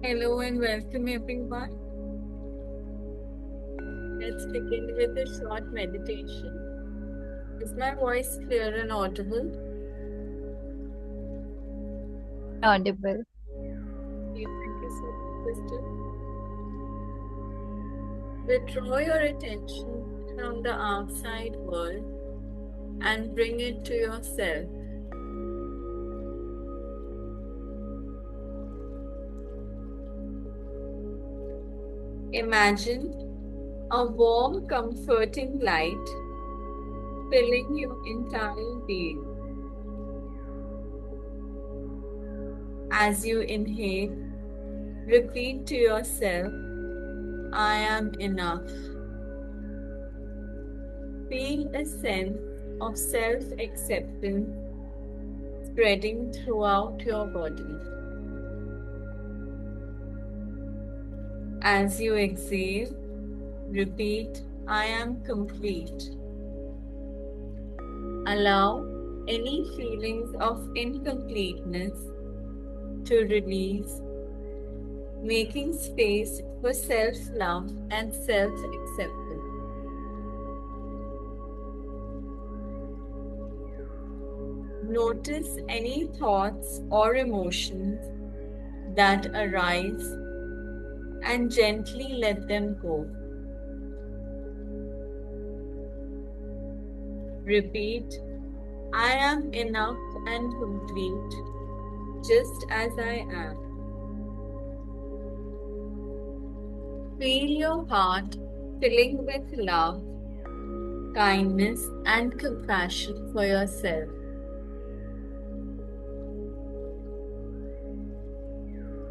Hello and welcome everyone. Let's begin with a short meditation. Is my voice clear and audible? Audible. Okay, thank you so much, Crystal. Withdraw your attention from the outside world and bring it to yourself. Imagine a warm, comforting light filling your entire being. As you inhale, repeat to yourself, I am enough. Feel a sense of self acceptance spreading throughout your body. As you exhale, repeat, I am complete. Allow any feelings of incompleteness to release, making space for self love and self acceptance. Notice any thoughts or emotions that arise and gently let them go. Repeat, I am enough and complete just as I am. Feel your heart filling with love, kindness, and compassion for yourself.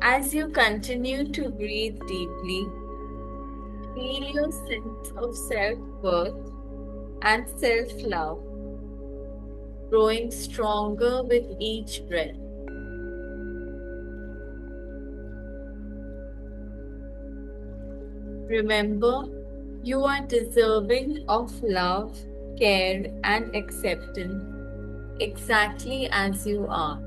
As you continue to breathe deeply, feel your sense of self worth and self love growing stronger with each breath. Remember, you are deserving of love, care, and acceptance exactly as you are.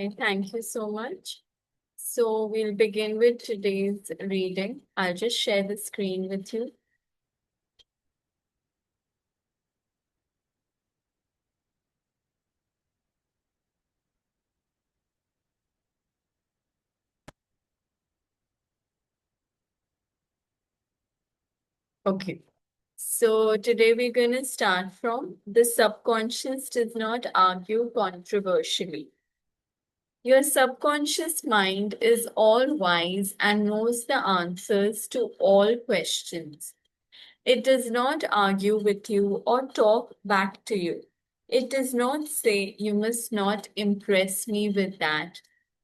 And thank you so much. So we'll begin with today's reading. I'll just share the screen with you. Okay. So today we're going to start from the subconscious does not argue controversially. Your subconscious mind is all wise and knows the answers to all questions. It does not argue with you or talk back to you. It does not say, you must not impress me with that.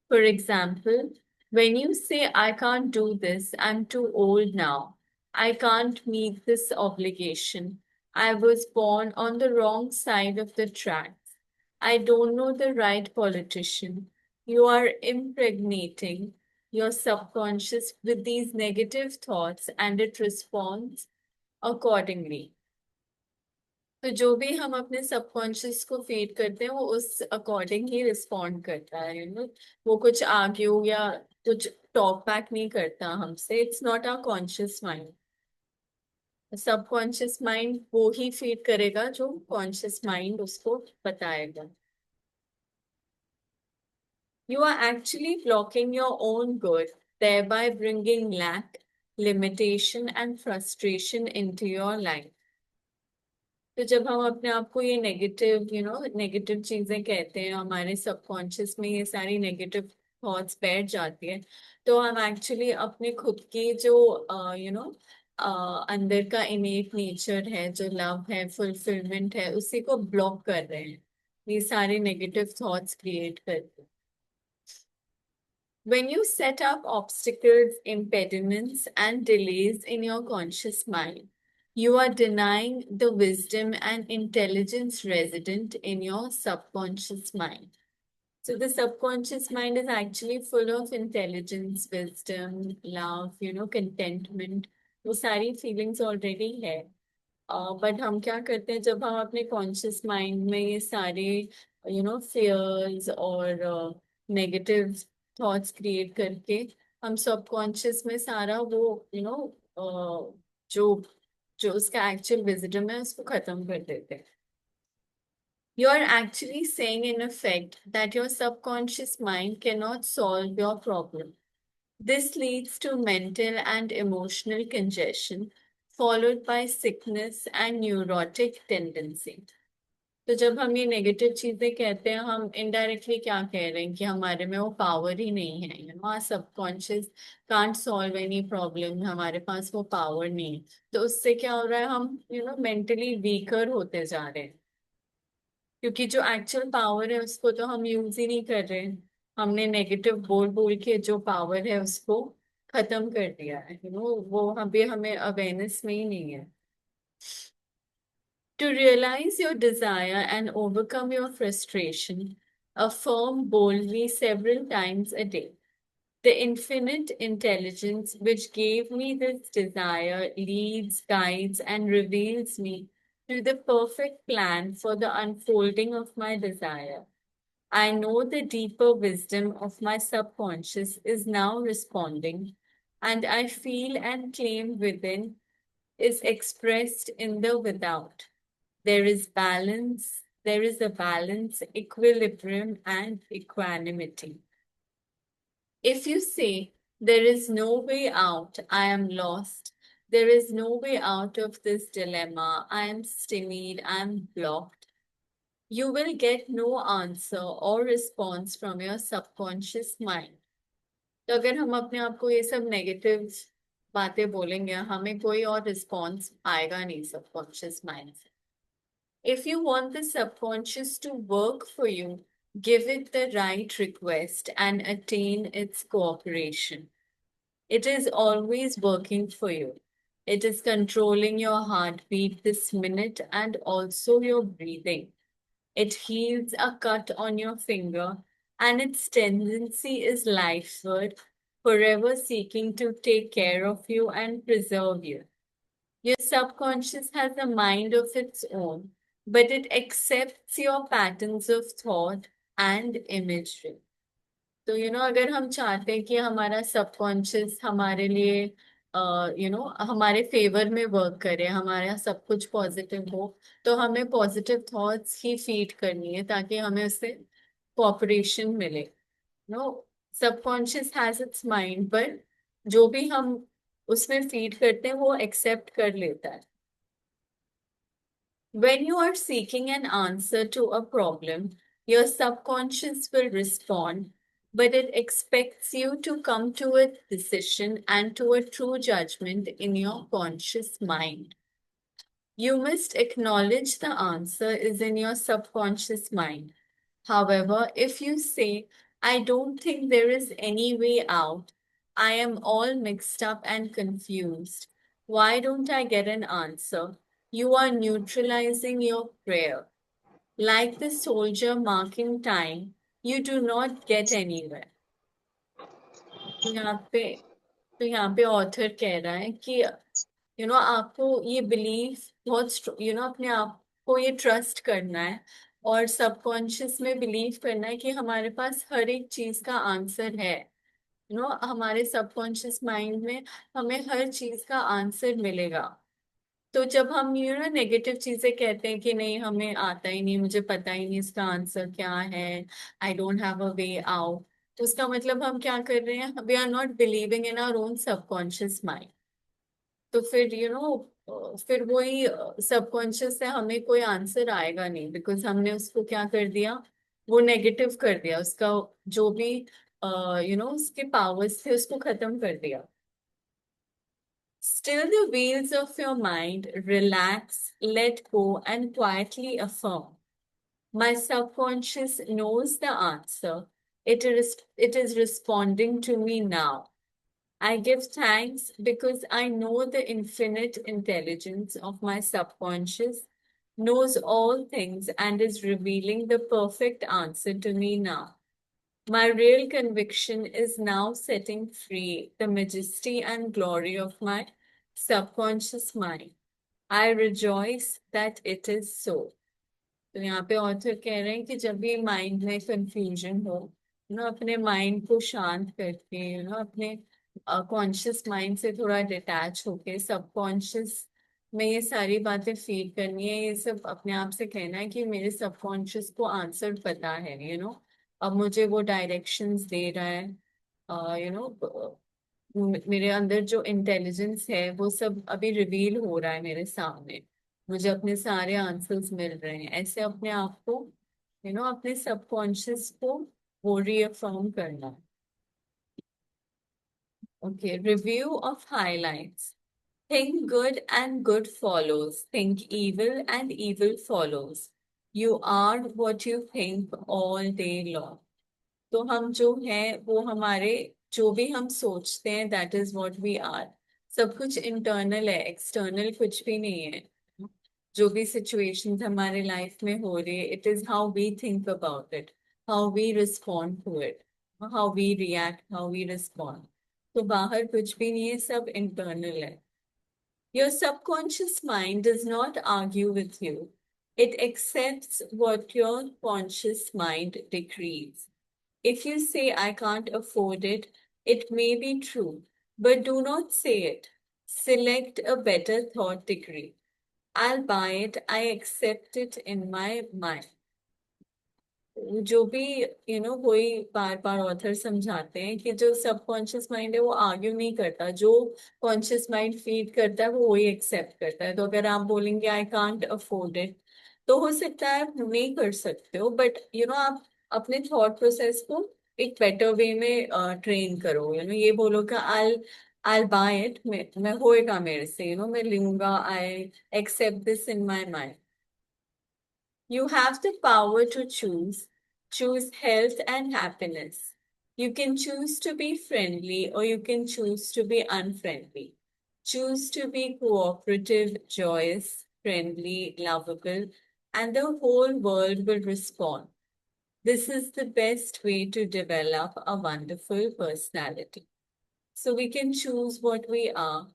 For example, when you say, I can't do this, I'm too old now, I can't meet this obligation, I was born on the wrong side of the tracks, I don't know the right politician, you are impregnating your subconscious with these negative thoughts and it responds accordingly. तो जो भी हम अपने subconscious को feed करते हैं वो उस अकॉर्डिंग ही रिस्पॉन्ड करता है वो कुछ आर्ग्यू या कुछ टॉक बैक नहीं करता हमसे it's not our conscious mind subconscious mind वो ही फीड करेगा जो कॉन्शियस माइंड उसको बताएगा You are actually blocking your own good, thereby bringing lack, limitation, and frustration into your life. तो जब हम अपने आप को ये नेगेटिव नेगेटिव चीजें कहते हैं हमारे सबकॉन्शियस में ये सारी नेगेटिव थॉट्स बैठ जाती है तो हम एक्चुअली अपने खुद की जो अंदर का इनेट नेचर है जो लव है फुलफिलमेंट है उसी को ब्लॉक कर रहे हैं ये सारे नेगेटिव थॉट्स क्रिएट करके When you set up obstacles, impediments, and delays in your conscious mind, you are denying the wisdom and intelligence resident in your subconscious mind. So the subconscious mind is actually full of intelligence, wisdom, love, contentment. वो सारी feelings already है. But हम क्या करते हैं जब हम अपने कॉन्शियस माइंड में ये सारे फियर्स और नेगेटिव थॉट्स क्रिएट करके हम सबकॉन्शियस में सारा वो जो जो उसका एक्चुअल विजडम है उसको खत्म कर देते हैं. You are actually saying, in effect, that your subconscious mind cannot solve your problem. This leads to mental and emotional congestion, followed by sickness and neurotic tendency. तो जब हम ये नेगेटिव चीजें कहते हैं हम इनडायरेक्टली क्या कह रहे हैं कि हमारे में वो पावर ही नहीं है. Our subconscious can't solve any problem. हमारे पास वो पावर नहीं है. तो उससे क्या हो रहा है हम मेंटली वीकर होते जा रहे हैं क्योंकि जो एक्चुअल पावर है उसको तो हम यूज ही नहीं कर रहे हैं. हमने नेगेटिव बोल बोल के जो पावर है उसको खत्म कर दिया है. वो अभी हमें अवेयरनेस में ही नहीं है. To realize your desire and overcome your frustration, affirm boldly several times a day. The infinite intelligence which gave me this desire leads, guides, and reveals me to the perfect plan for the unfolding of my desire. I know the deeper wisdom of my subconscious is now responding, and I feel and claim within is expressed in the without. There is balance, there is a balance, equilibrium, and equanimity. If you say, there is no way out, I am lost, there is no way out of this dilemma, I am stymied, I am blocked, you will get no answer or response from your subconscious mind. तो अगर हम अपने आप को ये सब negative बातें बोलेंगे हमें कोई और रिस्पॉन्स आएगा नहीं सबकॉन्शियस माइंड से. If you want the subconscious to work for you, give it the right request and attain its cooperation. It is always working for you. It is controlling your heartbeat this minute and also your breathing. It heals a cut on your finger, and its tendency is lifeward, forever seeking to take care of you and preserve you. Your subconscious has a mind of its own, but it accepts your patterns of thought and imagery. तो अगर हम चाहते हैं कि हमारा subconscious हमारे लिए हमारे फेवर में वर्क करे, हमारा सब कुछ पॉजिटिव हो, तो हमें पॉजिटिव थॉट्स ही फीड करनी है ताकि हमें उससे कोऑपरेशन मिले. No subconscious has its mind पर जो भी हम उसमें फीड करते हैं वो एक्सेप्ट कर लेता है. When you are seeking an answer to a problem, your subconscious will respond, but it expects you to come to a decision and to a true judgment in your conscious mind. You must acknowledge the answer is in your subconscious mind. However, if you say, I don't think there is any way out, I am all mixed up and confused, why don't I get an answer? You are neutralizing your prayer. Like the soldier marking time, you do not get anywhere. तो यहाँ पे author कह रहा है कि आपको ये belief बहुत अपने आप को ये ट्रस्ट करना है और सबकॉन्शियस में बिलीव करना है कि हमारे पास हर एक चीज का आंसर है. हमारे सबकॉन्शियस माइंड में हमें हर चीज का आंसर मिलेगा. तो जब हम नेगेटिव चीजें कहते हैं कि नहीं हमें आता ही नहीं, मुझे पता ही नहीं इसका आंसर क्या है, I don't have a way out, तो उसका मतलब हम क्या कर रहे हैं, we are not believing in our own subconscious mind. तो फिर फिर वही सबकॉन्शियस से हमें कोई आंसर आएगा नहीं बिकॉज हमने उसको क्या कर दिया, वो नेगेटिव कर दिया, उसका जो भी उसके पावर्स थे उसको खत्म कर दिया. Still the wheels of your mind relax, let go, and quietly affirm. My subconscious knows the answer. It is responding to me now. I give thanks because I know the infinite intelligence of my subconscious knows all things and is revealing the perfect answer to me now. My real conviction is now setting free the majesty and glory of my subconscious mind. I rejoice that it is so. तो यहाँ पे author कह रहे हैं कि जब भी mind में कंफ्यूजन हो, अपने माइंड को शांत करके, अपने कॉन्शियस माइंड से थोड़ा डिटैच होके सबकॉन्शियस में ये सारी बातें फील करनी है। ये सब अपने आप से कहना है कि मेरे सबकॉन्शियस को आंसर पता है, अब मुझे वो डायरेक्शंस दे रहा है। मेरे अंदर जो इंटेलिजेंस है वो सब अभी रिवील हो रहा है मेरे सामने। मुझे अपने सारे आंसर्स मिल रहे हैं। ऐसे अपने आप को, अपने सबकॉन्शियस को वो रीअफर्म करना। Okay, review of highlights. Think good and good follows. Think evil and evil follows. You are what you think all day long. तो हम जो है वो हमारे, जो भी हम सोचते हैं that is what we are. सब कुछ इंटरनल है, एक्सटर्नल कुछ भी नहीं है। जो भी सिचुएशंस हमारे लाइफ में हो रही है, it is how we think about it, how we respond to it, how we react, how we respond. तो बाहर कुछ भी नहीं है, सब इंटरनल है। Your subconscious mind does not argue with you. It accepts what your conscious mind decrees. If you say, I can't afford it, it may be true, but do not say it. Select a better thought degree. I'll buy it. I accept it in my mind. जो भी वही बार बार author समझाते हैं कि जो subconscious mind है वो argue नहीं करता। जो कॉन्शियस माइंड फीड करता है वो वही एक्सेप्ट करता है। तो अगर आप बोलेंगे आई कांट अफोर्ड इट, तो हो सकता है आप नहीं कर सकते हो, बट आप अपने थॉट प्रोसेस को एक बेटर वे में ट्रेन करो। ये बोलो कि आई बाय इट, मैं होएगा मेरे से, मैं लूंगा, I accept this in my mind. You have the power to choose. Choose health and happiness. You can choose to be friendly or you can choose to be unfriendly. Choose to be cooperative, joyous, friendly, lovable, and the whole world will respond. This is the best way to develop a wonderful personality. So we can choose what we are.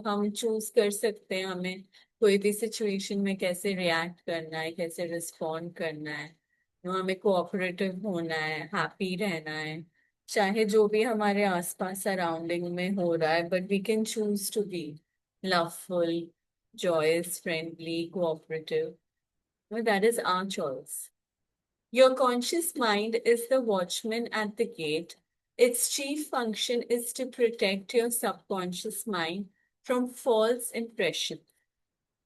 हम choose कर सकते हैं हमें कोई भी situation में कैसे react करना है, कैसे रिस्पॉन्ड करना है। हमें कोऑपरेटिव होना है, हैप्पी रहना है, चाहे जो भी हमारे आसपास सराउंडिंग में हो रहा है, but we can choose to be loveful, joyous, friendly, cooperative. Well, that is our choice. Your conscious mind is the watchman at the gate. Its chief function is to protect your subconscious mind from false impressions.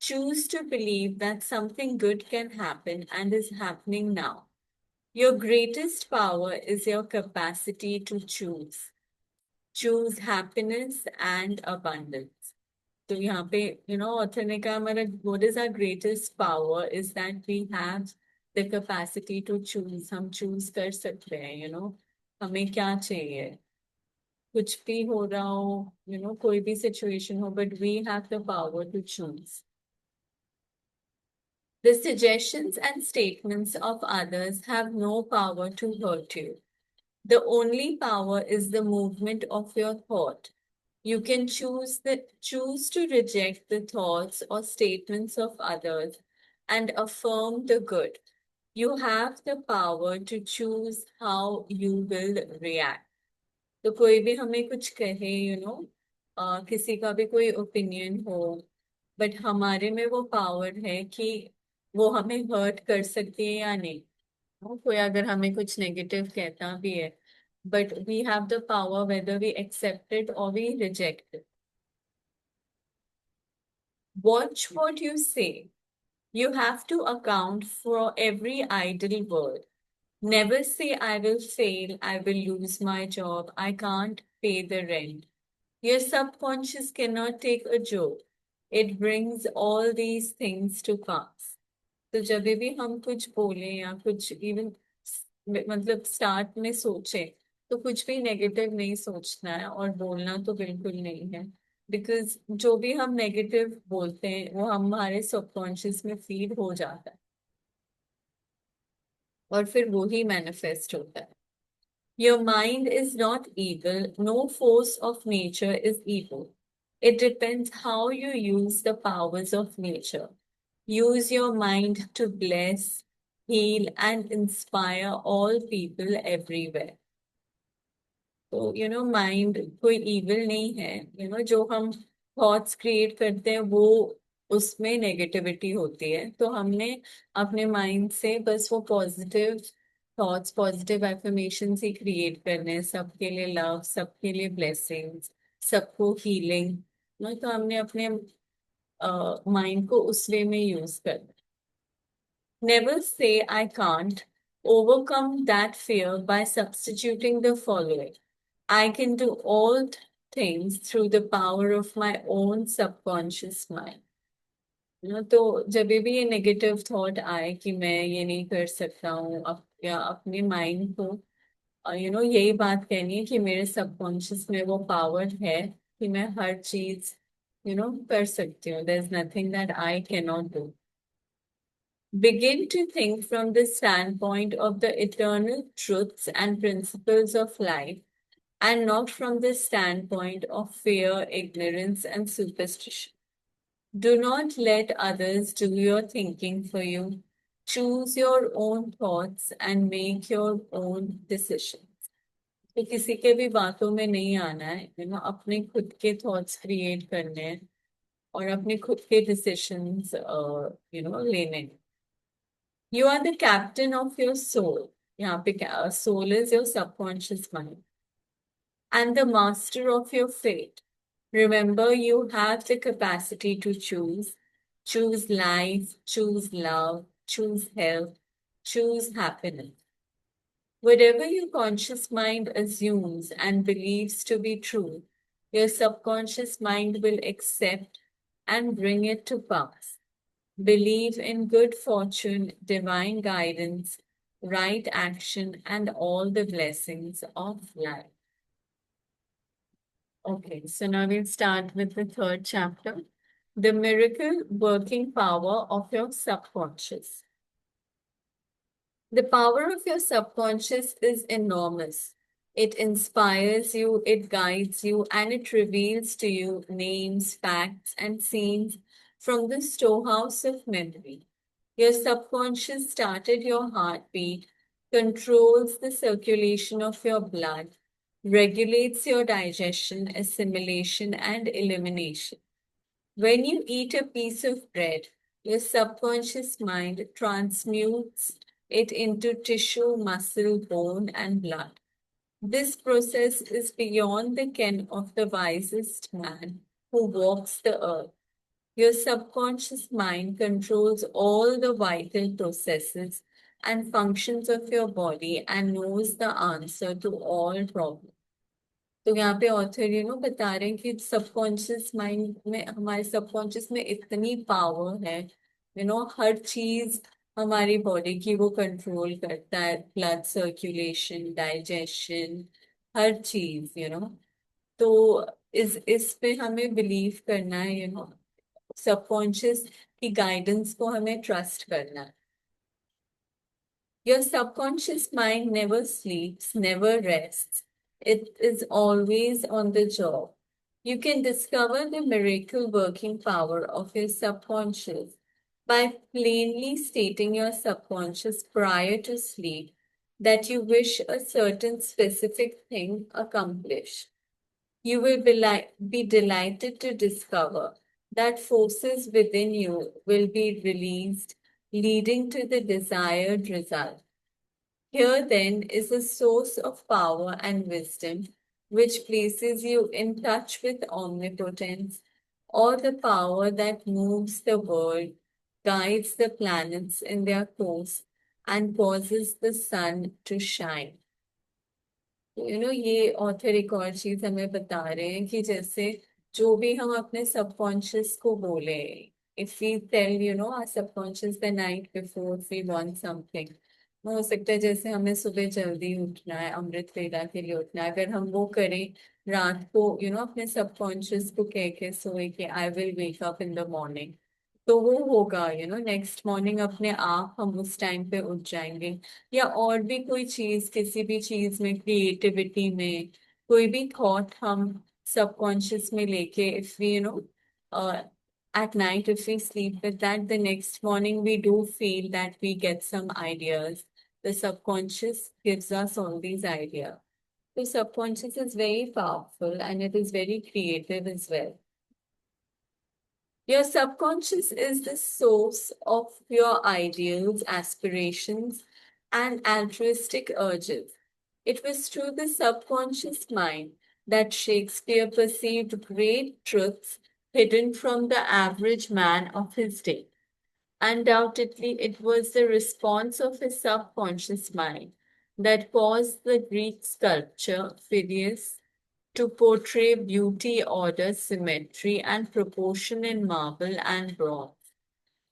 Choose to believe that something good can happen and is happening now. Your greatest power is your capacity to choose. Choose happiness and abundance. तो यहाँ पे author ने कहा हमारा what is our greatest power is that we have the capacity to choose. हम choose कर सकते हैं, हमें क्या चाहिए। कुछ भी हो रहा हो, कोई भी situation हो, but we have the power to choose. The suggestions and statements of others have no power to hurt you. The only power is the movement of your thought. You can choose to reject the thoughts or statements of others and affirm the good. You have the power to choose how you will react. तो कोई भी हमें कुछ कहे, किसी का भी कोई ओपिनियन हो, बट हमारे में वो पावर है कि वो हमें हर्ट कर सकती है या नहीं। कोई अगर हमें कुछ नेगेटिव कहता भी है, but we have the power whether we accept it or we reject it. Watch what you say. You have to account for every idle word. Never say, I will fail, I will lose my job, I can't pay the rent. Your subconscious cannot take a joke. It brings all these things to pass. तो जब भी हम कुछ बोले या कुछ even मतलब start में सोचे, तो कुछ भी नेगेटिव नहीं सोचना है और बोलना तो बिल्कुल नहीं है। बिकॉज जो भी हम नेगेटिव बोलते हैं वो हमारे सबकॉन्शियस में फीड हो जाता है और फिर वो ही मैनिफेस्ट होता है। Your mind is not evil. No force of nature is evil. It depends how you use the powers of nature. Use your mind to bless, heal, and inspire all people everywhere. तो mind कोई evil नहीं है। जो हम thoughts create करते हैं वो उसमें नेगेटिविटी होती है, तो हमने अपने माइंड से बस वो पॉजिटिव थॉट्स, पॉजिटिव एफर्मेशंस ही क्रिएट करने हैं, सबके लिए लव, सबके लिए ब्लेसिंग्स, सबको हीलिंग। तो हमने अपने माइंड को उस वे में यूज करना। Never say I can't, overcome that fear by substituting the following. I can do all things through the power of my own subconscious mind. तो जब भी ये नेगेटिव थॉट आए कि मैं ये नहीं कर सकता हूँ, या अपने माइंड को यही बात कहनी है कि मेरे सबकॉन्शियस में वो पावर है कि मैं हर चीज कर सकती हूँ। There is nothing that I can not do. Begin to think from the standpoint of the eternal truths and principles of life, and not from the standpoint of fear, ignorance, and superstition. Do not let others do your thinking for you. Choose your own thoughts and make your own decisions. तो किसी के भी बातों में नहीं आना है, अपने खुद के थॉट्स क्रिएट करने हैं और अपने खुद के डिसीशंस लेने हैं। You are the captain of your soul. यहाँ पे soul is your subconscious mind, and the master of your fate. Remember, you have the capacity to choose. Choose life, choose love, choose health, choose happiness. Whatever your conscious mind assumes and believes to be true, your subconscious mind will accept and bring it to pass. Believe in good fortune, divine guidance, right action, and all the blessings of life. Okay, so now we'll start with the third chapter, the miracle working power of your subconscious. The power of your subconscious is enormous. It inspires you, it guides you, and it reveals to you names, facts, and scenes from the storehouse of memory. Your subconscious started your heartbeat, controls the circulation of your blood, regulates your digestion, assimilation, and elimination. When you eat a piece of bread, your subconscious mind transmutes it into tissue, muscle, bone, and blood. This process is beyond the ken of the wisest man who walks the earth. Your subconscious mind controls all the vital processes and functions of your body and knows the answer to all problems. तो यहाँ पे author बता रहे हैं कि subconscious mind में, हमारे subconscious में इतनी पावर है, हर चीज हमारी बॉडी की वो कंट्रोल करता है, ब्लड सर्कुलेशन, डाइजेशन, हर चीज तो इस पे हमें बिलीव करना है, सबकॉन्शियस की गाइडेंस को हमें ट्रस्ट करना है। Your subconscious mind never sleeps, never rests. It is always on the job. You can discover the miracle working power of your subconscious by plainly stating your subconscious prior to sleep that you wish a certain specific thing accomplished. You will be delighted to discover that forces within you will be released, leading to the desired result. Here, then, is a source of power and wisdom which places you in touch with omnipotence, or the power that moves the world, guides the planets in their course, and causes the sun to shine. ये author एक और चीज हमें बता रहे हैं कि जैसे जो भी हम अपने सबकॉन्शियस को बोले, if we tell our subconscious the night before we want something, हो सकता है जैसे हमें सुबह जल्दी उठना है, अमृत वेला के लिए उठना है, अगर हम वो करें रात को, अपने सबकॉन्शियस को कह के सोए कि I will wake up in the morning, तो वो होगा नेक्स्ट मॉर्निंग अपने आप हम उस टाइम पे उठ जाएंगे। या और भी कोई चीज, किसी भी चीज में, क्रिएटिविटी में, कोई भी थॉट हम सबकॉन्शियस में लेके, if we at night if we sleep with that, the next morning we do feel that we get some ideas. The subconscious gives us all these ideas. The subconscious is very powerful and it is very creative as well. Your subconscious is the source of your ideals, aspirations, and altruistic urges. It was through the subconscious mind that Shakespeare perceived great truths hidden from the average man of his day. Undoubtedly, it was the response of his subconscious mind that caused the Greek sculpture Phidias to portray beauty, order, symmetry, and proportion in marble and bronze.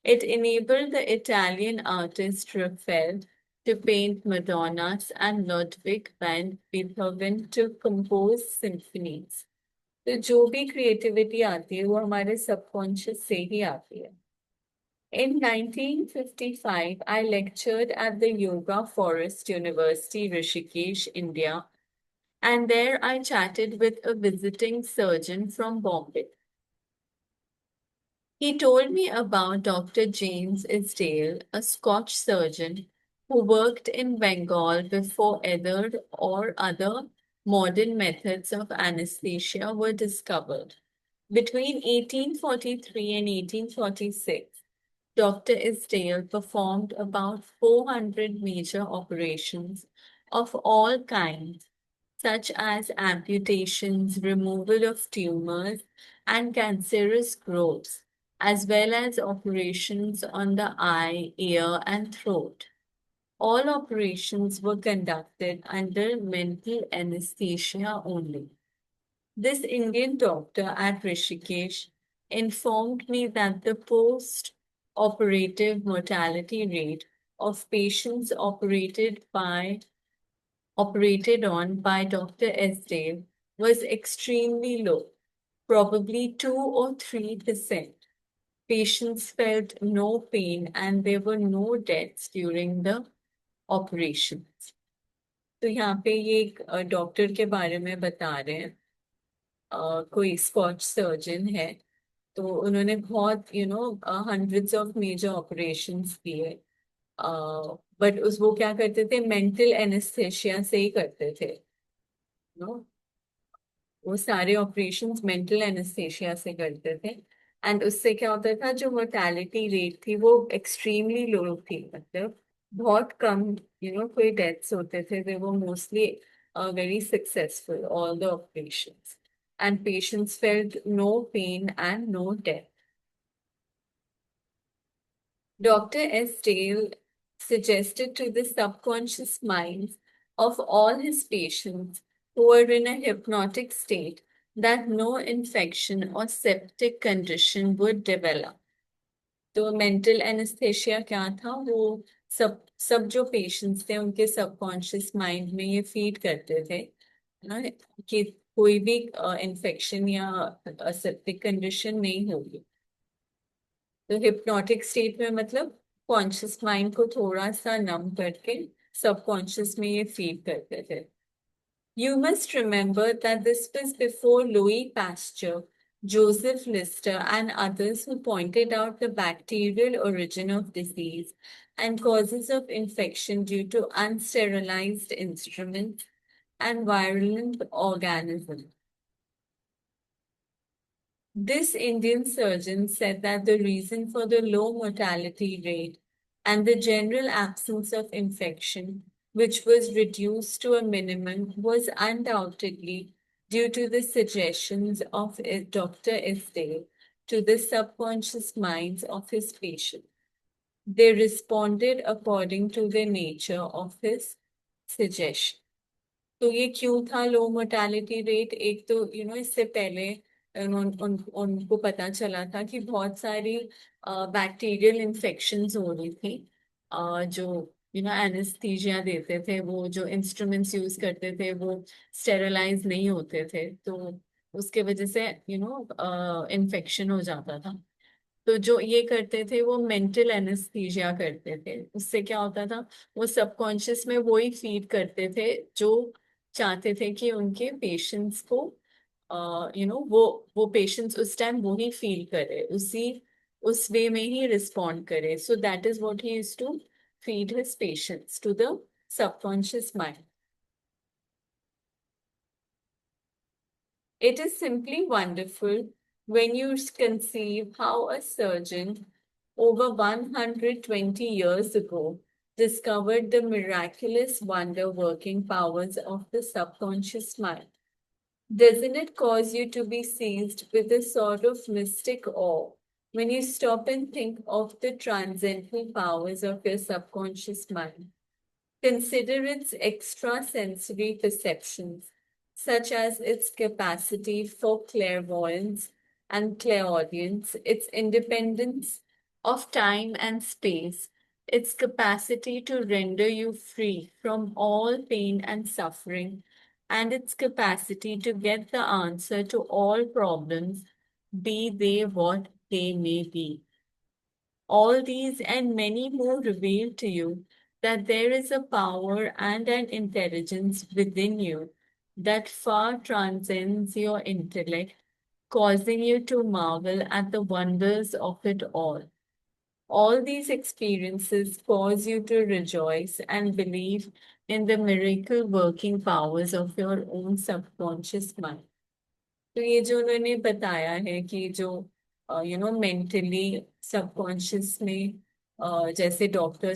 It enabled the Italian artist Raphael to paint Madonnas and Ludwig van Beethoven to compose symphonies. तो जो भी creativity आती है वो हमारे subconscious से ही आती है। In 1955, I lectured at the Yoga Forest University, Rishikesh, India, and there I chatted with a visiting surgeon from Bombay. He told me about Dr. James Isdale, a Scotch surgeon who worked in Bengal before either or other modern methods of anesthesia were discovered. Between 1843 and 1846, Dr. Isdale performed about 400 major operations of all kinds, such as amputations, removal of tumors, and cancerous growths, as well as operations on the eye, ear, and throat. All operations were conducted under mental anesthesia only. This Indian doctor at Rishikesh informed me that the post operative mortality rate of patients operated on by Dr. Esdale was extremely low, probably 2 or 3%. Patients felt no pain and there were no deaths during the operations. तो यहाँ पे ये एक doctor के बारे में बता रहे हैं। कोई स्कॉच सर्जन है, तो उन्होंने बहुत हंड्रेड्स ऑफ मेजर ऑपरेशंस किए। बट उस वो क्या करते थे, मेंटल एनेस्थेशिया से ही करते थे। नो, वो सारे ऑपरेशंस मेंटल एनेस्थेशिया से करते थे। एंड उससे क्या होता था, जो मोर्टेलिटी रेट थी वो एक्सट्रीमली लो थी, मतलब बहुत कम कोई डेथ्स होते थे। दे वो mostly very successful all the operations and patients felt no pain and no death. Dr. S. Dale suggested to the subconscious minds of all his patients who were in a hypnotic state that no infection or septic condition would develop. तो mental anaesthesia क्या था, वो सब सब जो patients थे उनके subconscious mind में ये फीड करते थे ना, कि कोई भी इन्फेक्शन या सेप्टिक कंडीशन नहीं होगी। तो हिप्नोटिक स्टेट में मतलब कॉन्शियस माइंड को थोड़ा सा नम करके सबकॉन्शियस में ये फीड करते थे। You must remember that this was before Louis Pasteur, Joseph Lister, and others who pointed out the bacterial origin of disease and causes of infection due to unsterilized instruments and virulent organisms. This Indian surgeon said that the reason for the low mortality rate and the general absence of infection, which was reduced to a minimum, was undoubtedly due to the suggestions of Dr. Esdale to the subconscious minds of his patients. They responded according to the nature of his suggestion. तो ये क्यों था लो mortality rate? एक तो इससे पहले उनको पता चला था कि बहुत सारी बैक्टीरियल इन्फेक्शंस हो रही थी। जो एनेस्थीसिया देते थे, वो जो इंस्ट्रूमेंट्स यूज करते थे वो स्टेरलाइज नहीं होते थे, तो उसके वजह से इन्फेक्शन हो जाता था। तो जो ये करते थे वो मेंटल एनेस्थीसिया करते थे। उससे क्या होता था, वो सबकॉन्शियस में वो ही फीड करते थे जो चाहते थे कि उनके पेशेंट्स को वो पेशेंट्स उस टाइम वो ही फील करे, उस वे में ही रिस्पॉन्ड करे। So that is what he used to feed his patients to the subconscious mind. It is simply wonderful when you conceive how a surgeon over 120 years ago discovered the miraculous wonder working powers of the subconscious mind. Doesn't it cause you to be seized with a sort of mystic awe when you stop and think of the transcendental powers of your subconscious mind? Consider its extrasensory perceptions, such as its capacity for clairvoyance and clairaudience, its independence of time and space, its capacity to render you free from all pain and suffering, and its capacity to get the answer to all problems, be they what they may be. All these and many more reveal to you that there is a power and an intelligence within you that far transcends your intellect, causing you to marvel at the wonders of it all. All these experiences cause you to rejoice and believe in the miracle working powers of your own subconscious mind. तो ये जो उन्होंने बताया है कि जो mentally subconscious में जैसे डॉक्टर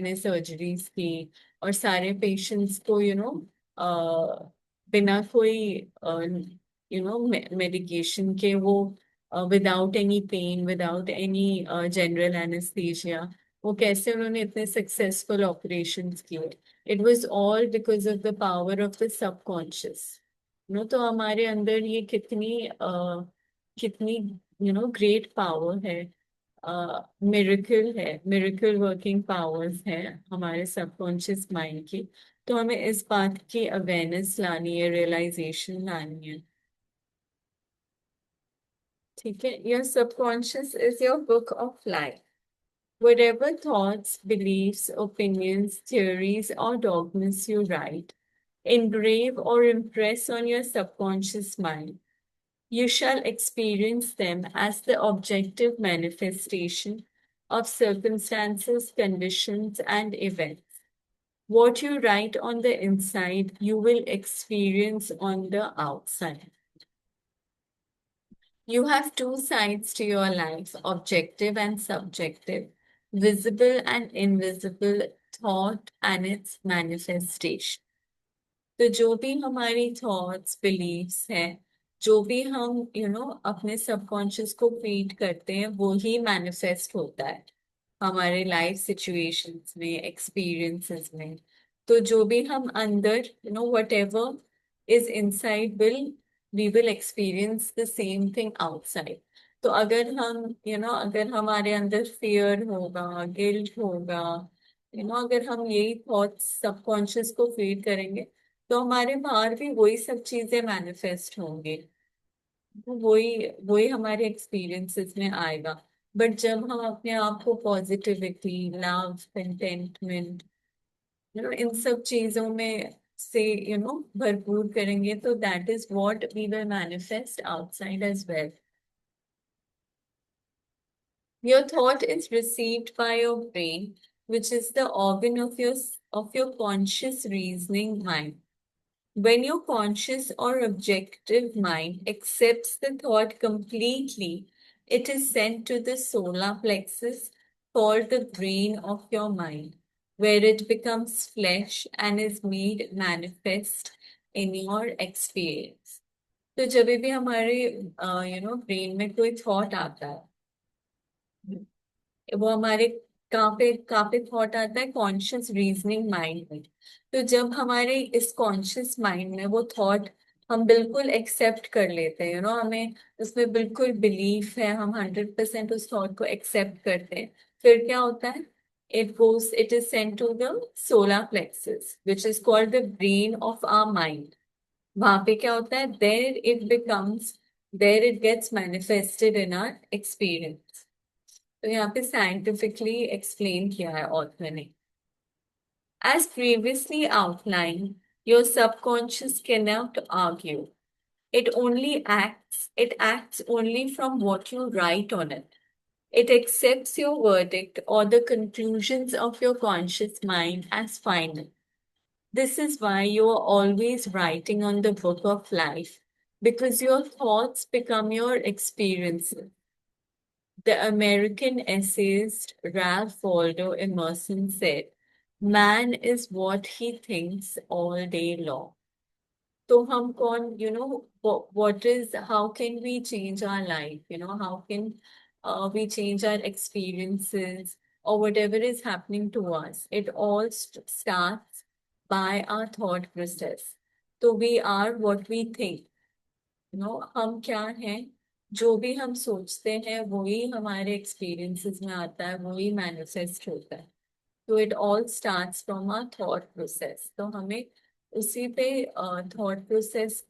ने सर्जरीज की और सारे पेशेंट्स को बिना कोई मेडिकेशन के वो without any pain without any general anaesthesia वो कैसे उन्होंने इतने सक्सेसफुल ऑपरेशंस किए। It was all because of the power of the subconscious. तो हमारे अंदर ये कितनी ग्रेट पावर है, मिरेकल वर्किंग पावर्स है हमारे सबकॉन्शियस माइंड की। तो हमें इस बात की अवेयरनेस लानी है, रियलाइजेशन लानी है। ठीक है, your subconscious is your book of life. Whatever thoughts, beliefs, opinions, theories, or dogmas you write, engrave or impress on your subconscious mind, you shall experience them as the objective manifestation of circumstances, conditions, and events. What you write on the inside, you will experience on the outside. You have two sides to your life, objective and subjective, visible and invisible, thought and its manifestation. तो जो भी हमारी thoughts beliefs हैं, जो भी हम अपने subconscious को फीड करते हैं वो ही मैनिफेस्ट होता है हमारे लाइफ सिचुएशंस में, एक्सपीरियंसेस में। तो जो भी हम अंदर whatever is inside we will experience the same thing outside. तो अगर हमारे अंदर फियर होगा, गिल्ट होगा, अगर हम यही थॉट्स सबकॉन्शियस को फीड करेंगे तो हमारे बाहर भी वही सब चीजें मैनिफेस्ट होंगी। तो वही वही हमारे एक्सपीरियंसेस में आएगा। बट जब हम अपने आप को पॉजिटिविटी, लव, कंटेंटमेंट इन सब चीजों में से भरपूर करेंगे तो that is what we will manifest outside as well. Your thought is received by your brain, which is the organ of your conscious reasoning mind. When your conscious or objective mind accepts the thought completely, it is sent to the solar plexus, called the brain of your mind, where it becomes flesh and is made manifest in your experience. तो जब भी हमारे brain में कोई thought आता है, वो हमारे कहाँ पे थॉट आता है, कॉन्शियस रीजनिंग माइंड में। तो जब हमारे इस कॉन्शियस माइंड में वो थॉट हम बिल्कुल एक्सेप्ट कर लेते हैं, हमें उसमें बिल्कुल बिलीफ है, हम 100% उस थॉट को एक्सेप्ट करते हैं, फिर क्या होता है, it is sent to the solar plexus which is called the brain of our mind. वहां पे क्या होता है, there it becomes there it gets manifested in our experience. तो यहाँ पे scientifically explain किया है author ने. As previously outlined, your subconscious cannot argue. It acts only from what you write on it. It accepts your verdict or the conclusions of your conscious mind as final. This is why you are always writing on the book of life, because your thoughts become your experiences. The American essayist Ralph Waldo Emerson said, "Man is what he thinks all day long." So हम कौन, what is, how can we change our life? How can we change our experiences or whatever is happening to us? It all starts by our thought process. So we are what we think. हम क्या हैं, जो भी हम सोचते हैं वही हमारे एक्सपीरियंसेस में आता है, वही मैनिफेस्ट होता है. तो it all starts from our thought process. तो हमें उसी पे थॉट प्रोसेस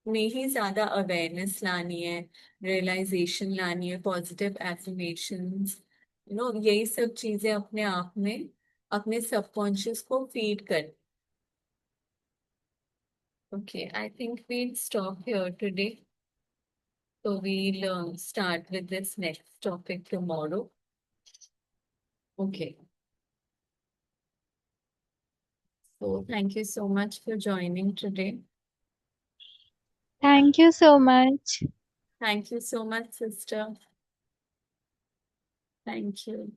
में ही ज्यादा अवेयरनेस लानी है, रियलाइजेशन लानी है, पॉजिटिव एफर्मेशंस, यही सब चीजें अपने आप में अपने सबकॉन्शियस को फीड कर. Okay, I think we'll stop here today. So we'll start with this next topic tomorrow. Okay. So thank you so much for joining today. Thank you so much. Thank you so much, sister. Thank you.